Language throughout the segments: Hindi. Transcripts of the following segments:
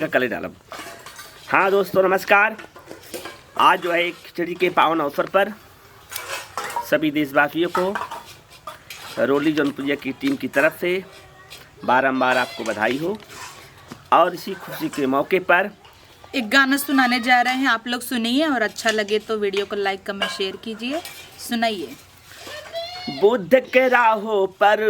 का कल डालब। हाँ दोस्तों नमस्कार। आज जो है खिचड़ी के पावन अवसर पर सभी देशवासियों को रोली जौनपुरिया की टीम की तरफ से बारंबार आपको बधाई हो। और इसी खुशी के मौके पर एक गाना सुनाने जा रहे हैं, आप लोग सुनिए और अच्छा लगे तो वीडियो को लाइक कमेंट शेयर कीजिए। सुनाइए। बुद्ध के राहों पर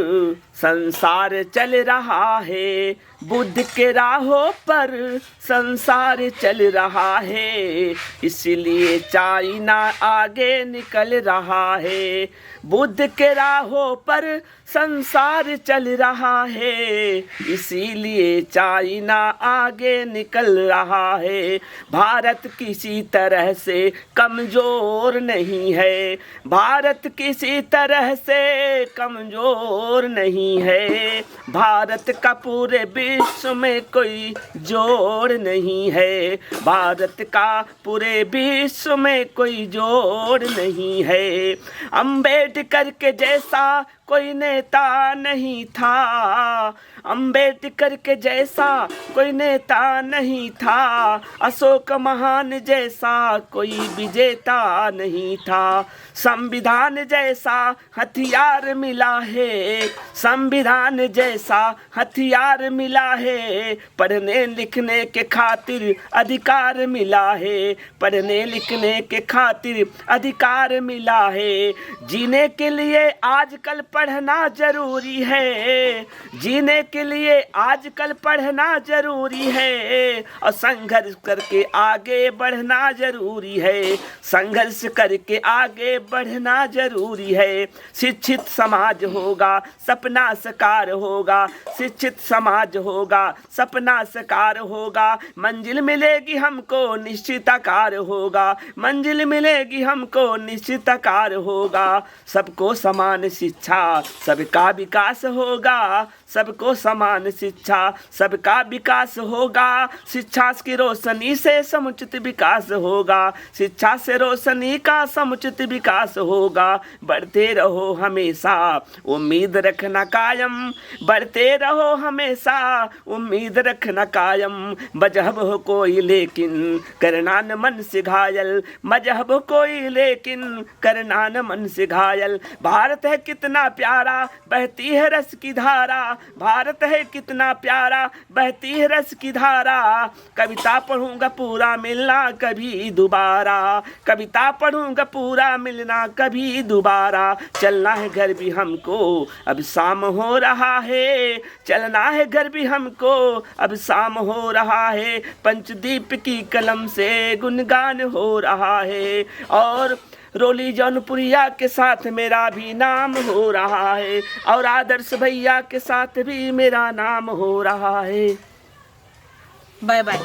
संसार चल रहा है, बुद्ध के राहों पर संसार चल रहा है, इसलिए चाइना आगे निकल रहा है। बुद्ध के राहों पर संसार चल रहा है, इसीलिए चाइना आगे निकल रहा है। भारत किसी तरह से कमज़ोर नहीं है, भारत किसी तरह से कमज़ोर नहीं है। भारत का पूरे विश्व में कोई जोड़ नहीं है, भारत का पूरे विश्व में कोई जोड़ नहीं है। अम्बेडकर के जैसा कोई नेता नहीं था, अम्बेडकर के जैसा कोई नेता नहीं था, अशोक महान जैसा कोई विजेता नहीं था। संविधान जैसा हथियार मिला है, संविधान जैसा हथियार मिला है, पढ़ने लिखने के खातिर अधिकार मिला है, पढ़ने लिखने के खातिर अधिकार मिला है। जीने के लिए आजकल पढ़ना जरूरी है, जीने के लिए आजकल पढ़ना जरूरी है, और संघर्ष करके आगे बढ़ना जरूरी है, संघर्ष करके आगे बढ़ना जरूरी है। शिक्षित समाज होगा सपना साकार होगा, शिक्षित समाज होगा सपना साकार होगा। मंजिल मिलेगी हमको निश्चित आकार होगा, मंजिल मिलेगी हमको निश्चित आकार होगा। सबको समान शिक्षा सबका विकास होगा, सबको समान शिक्षा सबका विकास होगा। शिक्षा की रोशनी से समुचित विकास होगा, शिक्षा से रोशनी का समुचित विकास होगा। बढ़ते रहो हमेशा उम्मीद रखना कायम, बढ़ते रहो हमेशा उम्मीद रखना कायम। मजहब हो कोई लेकिन करना न मन से घायल, मजहब कोई लेकिन करना न मन से घायल। भारत है कितना प्यारा बहती है रस की धारा, भारत है कितना प्यारा बहती है रस की धारा। कविता पढ़ूंगा पूरा मिलना कभी दोबारा, कविता पढ़ूंगा पूरा मिलना कभी दोबारा। चलना है घर भी हमको अब शाम हो रहा है, चलना है घर भी हमको अब शाम हो रहा है। पंचदीप की कलम से गुणगान हो रहा है, और रोली जौनपुरिया के साथ मेरा भी नाम हो रहा है, और आदर्श भैया के साथ भी मेरा नाम हो रहा है। Bye bye.